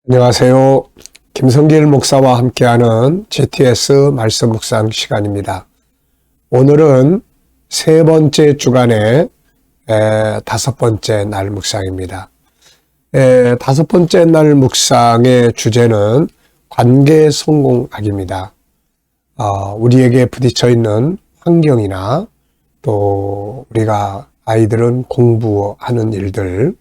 안녕하세요. 김성길 목사와 함께하는 GTS 말씀 묵상 시간입니다. 오늘은 세 번째 주간의 다섯 번째 날 묵상입니다. 다섯 번째 날 묵상의 주제는 관계 성공학입니다. 우리에게 부딪혀 있는 환경이나 또 우리가 아이들은 공부하는 일들,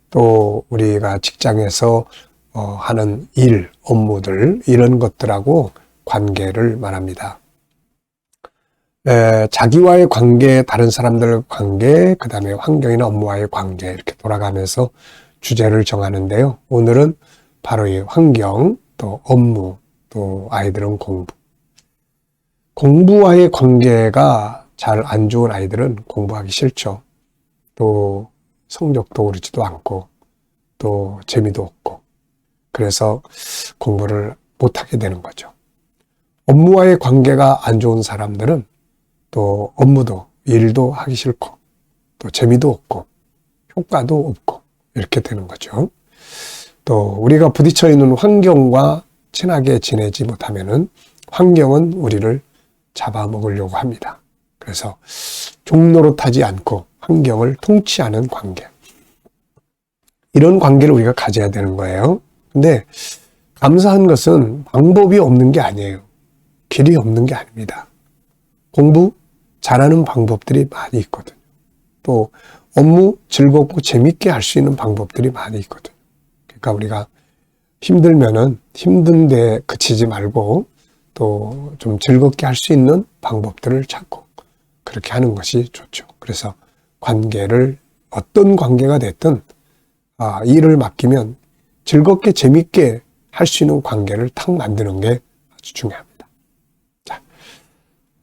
또 우리가 직장에서 하는 일, 업무들, 이런 것들하고 관계를 말합니다. 자기와의 관계, 다른 사람들과의 관계, 그 다음에 환경이나 업무와의 관계, 이렇게 돌아가면서 주제를 정하는데요. 오늘은 바로 이 환경, 또 업무, 또 아이들은 공부. 공부와의 관계가 잘 안 좋은 아이들은 공부하기 싫죠. 또 성적도 오르지도 않고, 또 재미도 없고. 그래서 공부를 못하게 되는 거죠. 업무와의 관계가 안 좋은 사람들은 또 업무도 일도 하기 싫고 또 재미도 없고 효과도 없고 이렇게 되는 거죠. 또 우리가 부딪혀 있는 환경과 친하게 지내지 못하면은 환경은 우리를 잡아먹으려고 합니다. 그래서 종노릇하지 않고 환경을 통치하는 관계, 이런 관계를 우리가 가져야 되는 거예요. 근데 감사한 것은 방법이 없는 게 아니에요. 길이 없는 게 아닙니다. 공부 잘하는 방법들이 많이 있거든요. 또 업무 즐겁고 재밌게 할 수 있는 방법들이 많이 있거든요. 그러니까 우리가 힘들면은 힘든데 그치지 말고 또 좀 즐겁게 할 수 있는 방법들을 찾고 그렇게 하는 것이 좋죠. 그래서 관계를, 어떤 관계가 됐든 일을 맡기면 즐겁게 재밌게 할 수 있는 관계를 탁 만드는 게 아주 중요합니다. 자,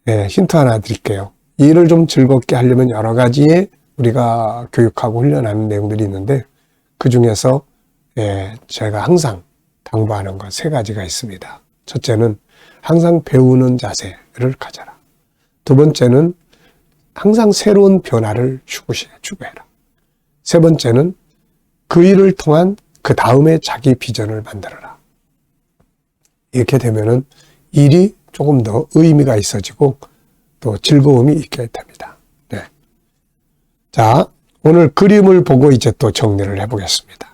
힌트 하나 드릴게요. 일을 좀 즐겁게 하려면 여러 가지의 우리가 교육하고 훈련하는 내용들이 있는데 그 중에서 제가 항상 당부하는 것 세 가지가 있습니다. 첫째는 항상 배우는 자세를 가져라. 두 번째는 항상 새로운 변화를 추구해라. 세 번째는 그 일을 통한 그 다음에 자기 비전을 만들어라. 이렇게 되면은 일이 조금 더 의미가 있어지고 또 즐거움이 있게 됩니다. 네. 자, 오늘 그림을 보고 이제 또 정리를 해보겠습니다.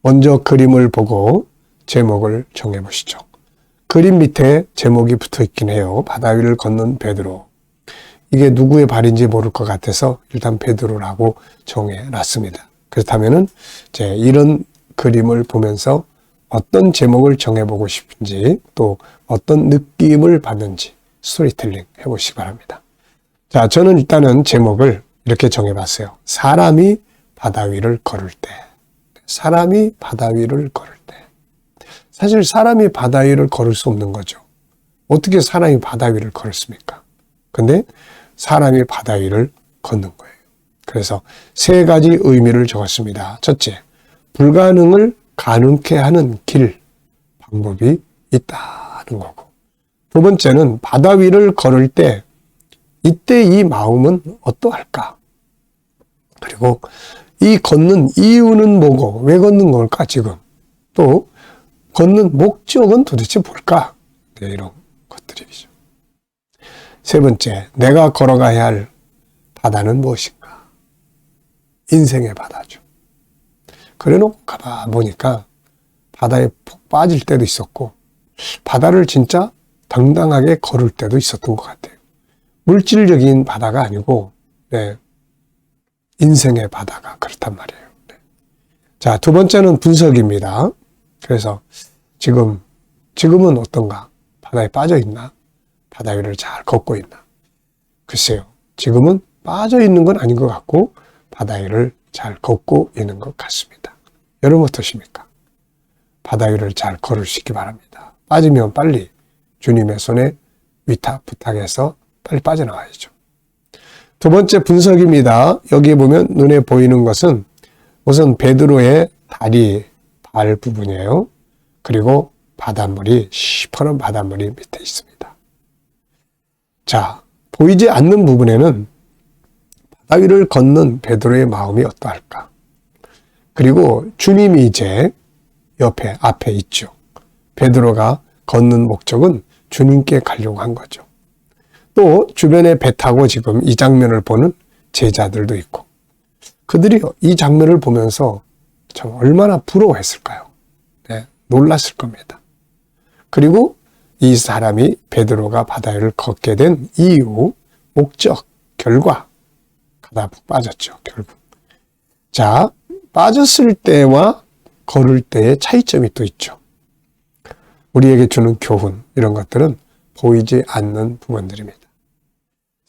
먼저 그림을 보고 제목을 정해보시죠. 그림 밑에 제목이 붙어 있긴 해요. 바다 위를 걷는 베드로. 이게 누구의 발인지 모를 것 같아서 일단 베드로라고 정해놨습니다. 그렇다면은 이제 이런 그림을 보면서 어떤 제목을 정해보고 싶은지 또 어떤 느낌을 받는지 스토리텔링 해보시기 바랍니다. 자, 저는 일단은 제목을 이렇게 정해봤어요. 사람이 바다 위를 걸을 때. 사람이 바다 위를 걸을 때. 사실 사람이 바다 위를 걸을 수 없는 거죠. 어떻게 사람이 바다 위를 걸었습니까? 근데 사람이 바다 위를 걷는 거예요. 그래서 세 가지 의미를 적었습니다. 첫째, 불가능을 가능케 하는 길, 방법이 있다는 거고. 두 번째는 바다 위를 걸을 때 이때 이 마음은 어떠할까? 그리고 이 걷는 이유는 뭐고 왜 걷는 걸까 지금? 또 걷는 목적은 도대체 뭘까? 네, 이런 것들이죠. 세 번째, 내가 걸어가야 할 바다는 무엇인가? 인생의 바다죠. 그래놓고 가만 보니까 바다에 푹 빠질 때도 있었고 바다를 진짜 당당하게 걸을 때도 있었던 것 같아요. 물질적인 바다가 아니고 인생의 바다가 그렇단 말이에요. 자, 두 번째는 분석입니다. 그래서 지금은 어떤가? 바다에 빠져 있나? 바다 위를 잘 걷고 있나? 글쎄요. 지금은 빠져 있는 건 아닌 것 같고 바다 위를 잘 걷고 있는 것 같습니다. 여러분 어떠십니까? 바다 위를 잘 걸으시기 바랍니다. 빠지면 빨리 주님의 손에 위탁 부탁해서 빨리 빠져나와야죠. 두 번째 분석입니다. 여기 보면 눈에 보이는 것은 우선 베드로의 다리, 발 부분이에요. 그리고 바닷물이, 시퍼런 바닷물이 밑에 있습니다. 자, 보이지 않는 부분에는 바다 위를 걷는 베드로의 마음이 어떠할까? 그리고 주님이 이제 앞에 있죠. 베드로가 걷는 목적은 주님께 가려고 한 거죠. 또 주변에 배 타고 지금 이 장면을 보는 제자들도 있고, 그들이 이 장면을 보면서 참 얼마나 부러워했을까요? 네, 놀랐을 겁니다. 그리고 이 사람이 베드로가 바다 위를 걷게 된 이유, 목적, 결과 가다 빠졌죠. 결국. 자, 빠졌을 때와 걸을 때의 차이점이 또 있죠. 우리에게 주는 교훈, 이런 것들은 보이지 않는 부분들입니다.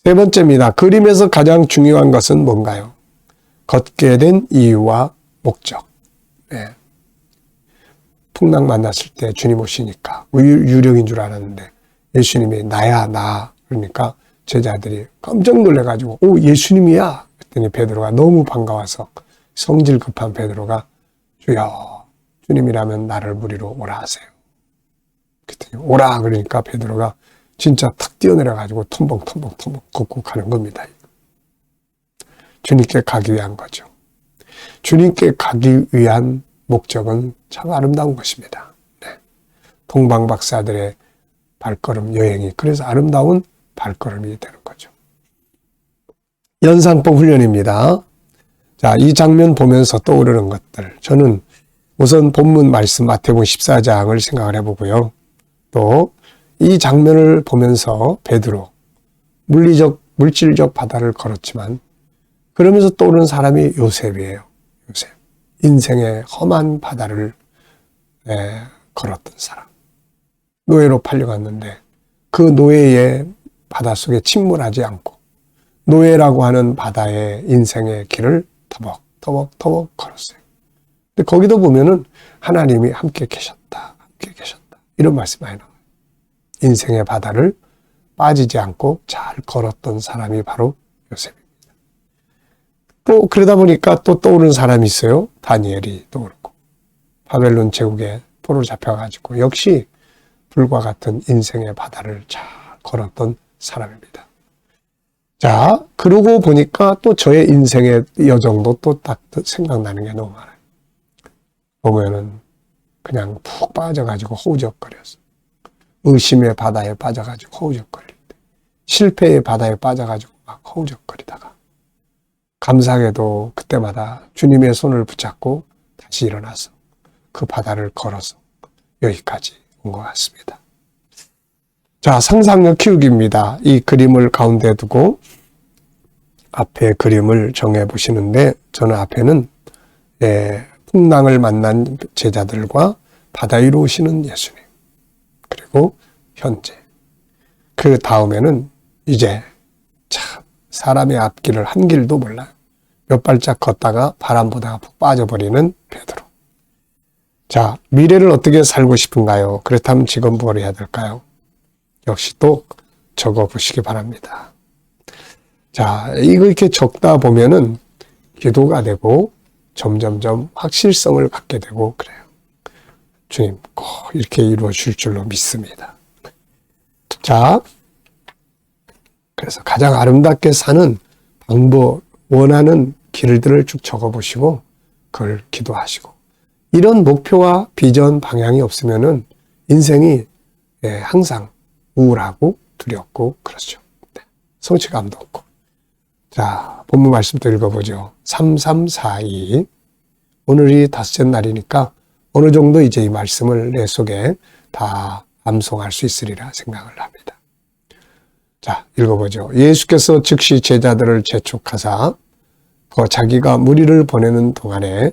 세 번째입니다. 그림에서 가장 중요한 것은 뭔가요? 걷게 된 이유와 목적. 네. 풍랑 만났을 때 주님 오시니까 유령인 줄 알았는데 예수님이 나야 나 그러니까 제자들이 깜짝 놀래가지고 오 예수님이야 그랬더니 베드로가 너무 반가워서 성질 급한 베드로가 주여 주님이라면 나를 무리로 오라 하세요. 그랬더니 오라 그러니까 베드로가 진짜 탁 뛰어내려가지고 텀벙 걷고 가는 겁니다. 주님께 가기 위한 거죠. 주님께 가기 위한 목적은 참 아름다운 것입니다. 네. 동방박사들의 발걸음 여행이 그래서 아름다운 발걸음이 되는 거죠. 연상법 훈련입니다. 자, 이 장면 보면서 떠오르는 것들. 저는 우선 본문 말씀 마태복음 14장을 생각을 해보고요. 또 이 장면을 보면서 베드로 물질적 바다를 걸었지만 그러면서 떠오르는 사람이 요셉이에요. 요셉. 인생의 험한 바다를 걸었던 사람. 노예로 팔려갔는데 그 노예의 바닷속에 침몰하지 않고 노예라고 하는 바다의 인생의 길을 터벅터벅 걸었어요. 근데 거기도 보면은 하나님이 함께 계셨다. 이런 말씀이 많이 나와요. 인생의 바다를 빠지지 않고 잘 걸었던 사람이 바로 요셉입니다. 또 그러다 보니까 또 떠오르는 사람이 있어요. 다니엘이 떠오르고 바벨론 제국에 포로로 잡혀가지고 역시 불과 같은 인생의 바다를 잘 걸었던 사람입니다. 자, 그러고 보니까 또 저의 인생의 여정도 또 딱 생각나는 게 너무 많아요. 보면은 그냥 푹 빠져가지고 허우적거렸어. 의심의 바다에 빠져가지고 허우적거릴 때, 실패의 바다에 빠져가지고 막 허우적거리다가 감사하게도 그때마다 주님의 손을 붙잡고 다시 일어나서 그 바다를 걸어서 여기까지 온 것 같습니다. 자, 상상력 키우기입니다. 이 그림을 가운데 두고 앞에 그림을 정해 보시는데 저는 앞에는 풍랑을 만난 제자들과 바다 위로 오시는 예수님 그리고 현재 그 다음에는 이제 참 사람의 앞길을 한 길도 몰라요. 몇 발짝 걷다가 바람 보다가 푹 빠져버리는 베드로. 자, 미래를 어떻게 살고 싶은가요? 그렇다면 지금 뭘 해야 될까요? 역시 또 적어보시기 바랍니다. 자, 이거 이렇게 적다 보면은 기도가 되고 점점점 확실성을 갖게 되고 그래요. 주님 꼭 이렇게 이루어 줄 줄로 믿습니다. 자, 그래서 가장 아름답게 사는 방법, 원하는 길들을 쭉 적어보시고 그걸 기도하시고 이런 목표와 비전 방향이 없으면은 인생이 항상 우울하고 두렵고 그렇죠. 성취감도 없고. 자, 본문 말씀도 읽어보죠. 3342. 오늘이 닷째 날이니까 어느 정도 이제 이 말씀을 내 속에 다 암송할 수 있으리라 생각을 합니다. 자, 읽어보죠. 예수께서 즉시 제자들을 재촉하사 자기가 무리를 보내는 동안에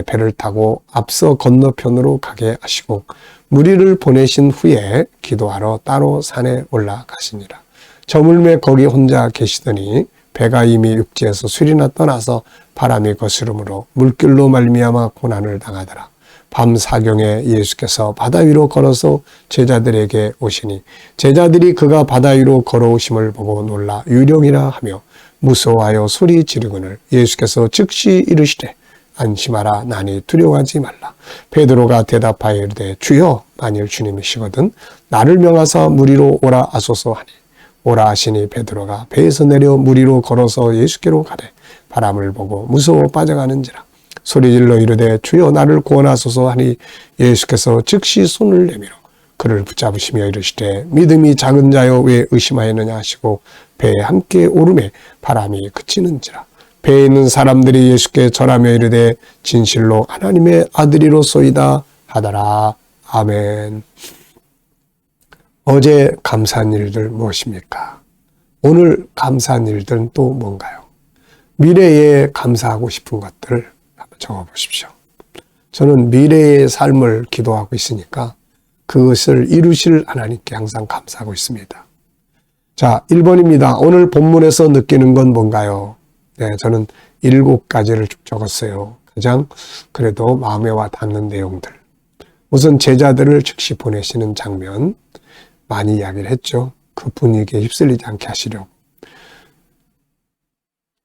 배를 타고 앞서 건너편으로 가게 하시고 무리를 보내신 후에 기도하러 따로 산에 올라가시니라. 저물매 거기 혼자 계시더니 배가 이미 육지에서 술이나 떠나서 바람이 거스름으로 물길로 말미암아 고난을 당하더라. 밤 사경에 예수께서 바다 위로 걸어서 제자들에게 오시니 제자들이 그가 바다 위로 걸어오심을 보고 놀라 유령이라 하며 무서워하여 소리 지르거늘 예수께서 즉시 이르시되 안심하라 나니 두려워하지 말라. 베드로가 대답하여 이르되 주여 만일 주님이시거든 나를 명하사 무리로 오라 하소서 하니 오라 하시니 베드로가 배에서 내려 무리로 걸어서 예수께로 가되 바람을 보고 무서워 빠져가는지라. 소리질러 이르되 주여 나를 구원하소서 하니 예수께서 즉시 손을 내밀어 그를 붙잡으시며 이르시되 믿음이 작은 자여 왜 의심하였느냐 하시고 배에 함께 오르매 바람이 그치는지라. 배에 있는 사람들이 예수께 절하며 이르되 진실로 하나님의 아들이로소이다 하더라. 아멘. 어제 감사한 일들 무엇입니까? 오늘 감사한 일들은 또 뭔가요? 미래에 감사하고 싶은 것들을 한번 적어보십시오. 저는 미래의 삶을 기도하고 있으니까 그것을 이루실 하나님께 항상 감사하고 있습니다. 자, 1번입니다. 오늘 본문에서 느끼는 건 뭔가요? 네, 저는 7가지를 쭉 적었어요. 가장 그래도 마음에 와 닿는 내용들. 우선 제자들을 즉시 보내시는 장면 많이 이야기를 했죠. 그 분위기에 휩쓸리지 않게 하시려고.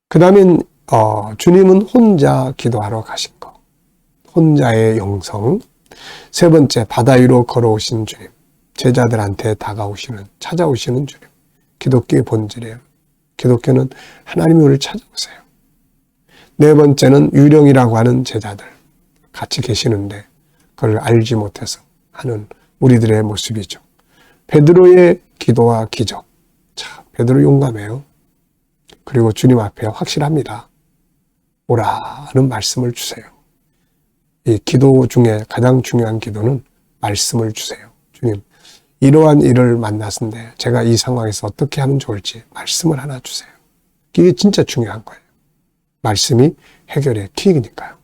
그 다음엔 주님은 혼자 기도하러 가신 거. 혼자의 영성. 세 번째, 바다 위로 걸어오신 주님. 제자들한테 다가오시는, 찾아오시는 주님. 기독교의 본질이에요. 기독교는 하나님이 우리를 찾아오세요. 네 번째는 유령이라고 하는 제자들. 같이 계시는데 그걸 알지 못해서 하는 우리들의 모습이죠. 베드로의 기도와 기적. 자, 베드로 용감해요. 그리고 주님 앞에 확실합니다. 오라는 말씀을 주세요. 이 기도 중에 가장 중요한 기도는 말씀을 주세요. 주님, 이러한 일을 만났는데 제가 이 상황에서 어떻게 하면 좋을지 말씀을 하나 주세요. 이게 진짜 중요한 거예요. 말씀이 해결의 키니까요.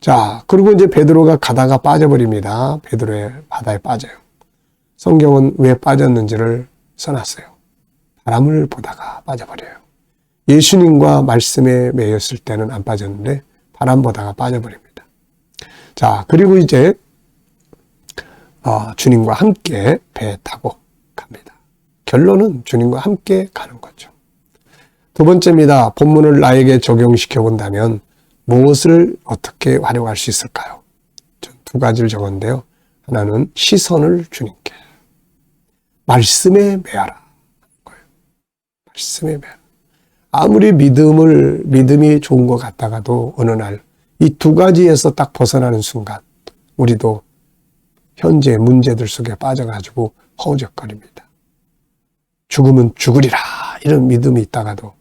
자, 그리고 이제 베드로가 가다가 빠져버립니다. 베드로의 바다에 빠져요. 성경은 왜 빠졌는지를 써놨어요. 바람을 보다가 빠져버려요. 예수님과 말씀에 매였을 때는 안 빠졌는데 바람 보다가 빠져버립니다. 자, 그리고 이제 주님과 함께 배에 타고 갑니다. 결론은 주님과 함께 가는 거죠. 두 번째입니다. 본문을 나에게 적용시켜 본다면 무엇을 어떻게 활용할 수 있을까요? 전 2가지를 적었는데요. 하나는 시선을 주님께. 말씀에 매하라. 말씀에 매하라. 아무리 믿음이 좋은 것 같다가도 어느 날 이 2가지에서 딱 벗어나는 순간 우리도 현재 문제들 속에 빠져가지고 허우적거립니다. 죽으면 죽으리라 이런 믿음이 있다가도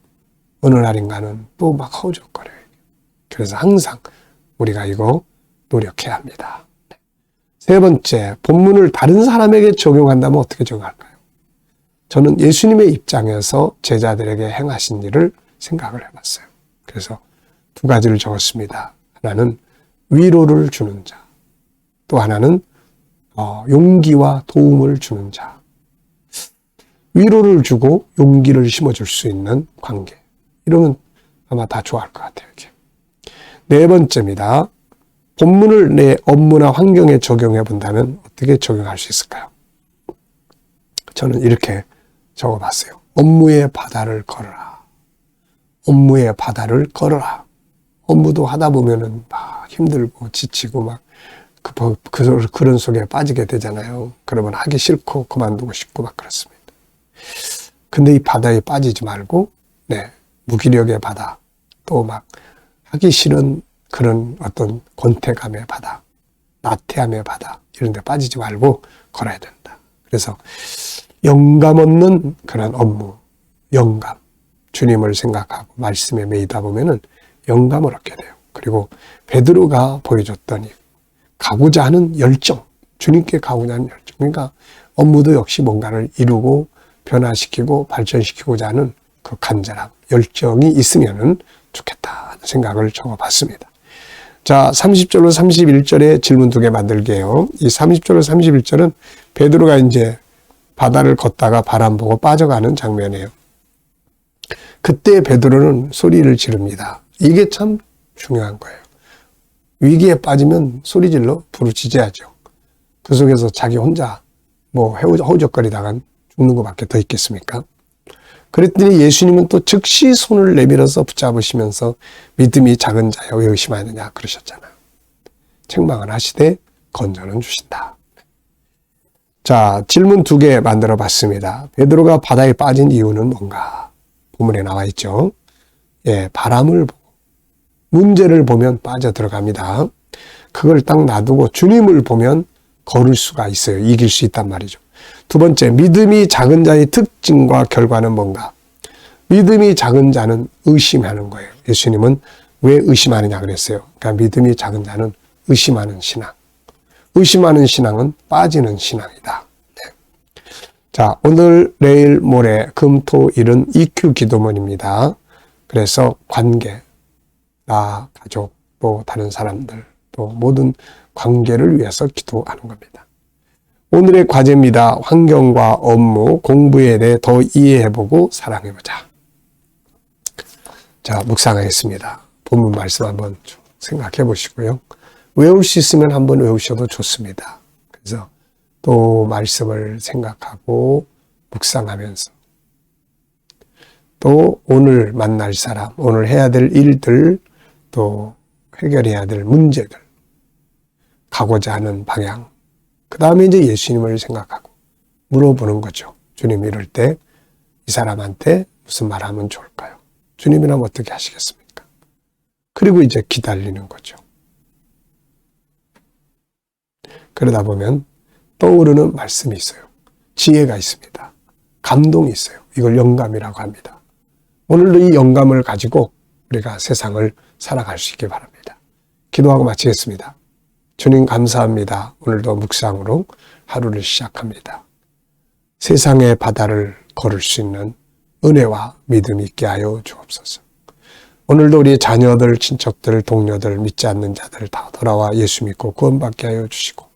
어느 날인가는 또 막 허우적거려요. 그래서 항상 우리가 이거 노력해야 합니다. 세 번째, 본문을 다른 사람에게 적용한다면 어떻게 적용할까요? 저는 예수님의 입장에서 제자들에게 행하신 일을 생각을 해봤어요. 그래서 2가지를 적었습니다. 하나는 위로를 주는 자, 또 하나는 용기와 도움을 주는 자. 위로를 주고 용기를 심어줄 수 있는 관계. 이러면 아마 다 좋아할 것 같아요. 이렇게. 네 번째입니다. 본문을 내 업무나 환경에 적용해 본다면 어떻게 적용할 수 있을까요? 저는 이렇게 적어봤어요. 업무의 바다를 걸어라. 업무의 바다를 걸어라. 업무도 하다 보면은 막 힘들고 지치고 막 그런 속에 빠지게 되잖아요. 그러면 하기 싫고 그만두고 싶고 막 그렇습니다. 근데 이 바다에 빠지지 말고, 무기력의 바다, 또 막 하기 싫은 그런 어떤 권태감의 바다, 나태함의 바다, 이런 데 빠지지 말고 걸어야 된다. 그래서 영감 없는 그런 업무, 영감, 주님을 생각하고 말씀에 매이다 보면은 영감을 얻게 돼요. 그리고 베드로가 보여줬던 가고자 하는 열정, 주님께 가고자 하는 열정. 그러니까 업무도 역시 뭔가를 이루고 변화시키고 발전시키고자 하는 그 간절함, 열정이 있으면 좋겠다 하는 생각을 적어봤습니다. 자, 30절로 31절에 질문 2개 만들게요. 이 30절로 31절은 베드로가 이제 바다를 걷다가 바람 보고 빠져가는 장면이에요. 그때 베드로는 소리를 지릅니다. 이게 참 중요한 거예요. 위기에 빠지면 소리질러 부르짖어야죠. 그 속에서 자기 혼자 허우적거리다간 죽는 것밖에 더 있겠습니까? 그랬더니 예수님은 또 즉시 손을 내밀어서 붙잡으시면서 믿음이 작은 자여 왜 의심하느냐 그러셨잖아요. 책망을 하시되 건져는 주신다. 자, 질문 2개 만들어 봤습니다. 베드로가 바다에 빠진 이유는 뭔가? 본문에 나와 있죠. 바람을 보고 문제를 보면 빠져들어갑니다. 그걸 딱 놔두고 주님을 보면 걸을 수가 있어요. 이길 수 있단 말이죠. 두 번째, 믿음이 작은 자의 특징과 결과는 뭔가? 믿음이 작은 자는 의심하는 거예요. 예수님은 왜 의심하느냐 그랬어요. 그러니까 믿음이 작은 자는 의심하는 신앙. 의심하는 신앙은 빠지는 신앙이다. 네. 자, 오늘, 내일, 모레, 금, 토, 일은 EQ 기도문입니다. 그래서 관계, 나, 가족, 또 다른 사람들, 또 모든 관계를 위해서 기도하는 겁니다. 오늘의 과제입니다. 환경과 업무, 공부에 대해 더 이해해보고 사랑해보자. 자, 묵상하겠습니다. 본문 말씀 한번 생각해 보시고요. 외울 수 있으면 한번 외우셔도 좋습니다. 그래서 또 말씀을 생각하고 묵상하면서 또 오늘 만날 사람, 오늘 해야 될 일들, 또 해결해야 될 문제들, 가고자 하는 방향, 그 다음에 이제 예수님을 생각하고 물어보는 거죠. 주님, 이럴 때 이 사람한테 무슨 말하면 좋을까요? 주님이라면 어떻게 하시겠습니까? 그리고 이제 기다리는 거죠. 그러다 보면 떠오르는 말씀이 있어요. 지혜가 있습니다. 감동이 있어요. 이걸 영감이라고 합니다. 오늘도 이 영감을 가지고 우리가 세상을 살아갈 수 있길 바랍니다. 기도하고 마치겠습니다. 주님 감사합니다. 오늘도 묵상으로 하루를 시작합니다. 세상의 바다를 걸을 수 있는 은혜와 믿음이 있게 하여 주옵소서. 오늘도 우리 자녀들, 친척들, 동료들, 믿지 않는 자들 다 돌아와 예수 믿고 구원받게 하여 주시고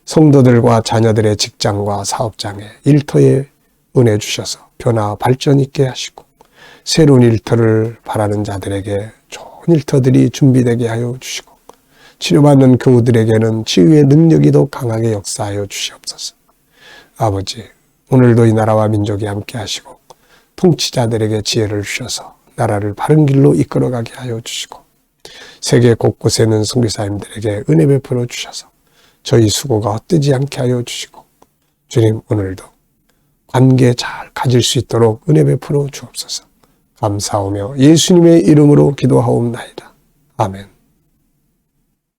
성도들과 자녀들의 직장과 사업장에 일터에 은혜 주셔서 변화 발전 있게 하시고 새로운 일터를 바라는 자들에게 좋은 일터들이 준비되게 하여 주시고 치료받는 교우들에게는 치유의 능력이 더 강하게 역사하여 주시옵소서. 아버지, 오늘도 이 나라와 민족이 함께 하시고 통치자들에게 지혜를 주셔서 나라를 바른 길로 이끌어가게 하여 주시고 세계 곳곳에 있는 선교사님들에게 은혜 베풀어 주셔서 저희 수고가 헛되지 않게 하여 주시고 주님, 오늘도 관계 잘 가질 수 있도록 은혜 베풀어 주옵소서. 감사하며 예수님의 이름으로 기도하옵나이다. 아멘.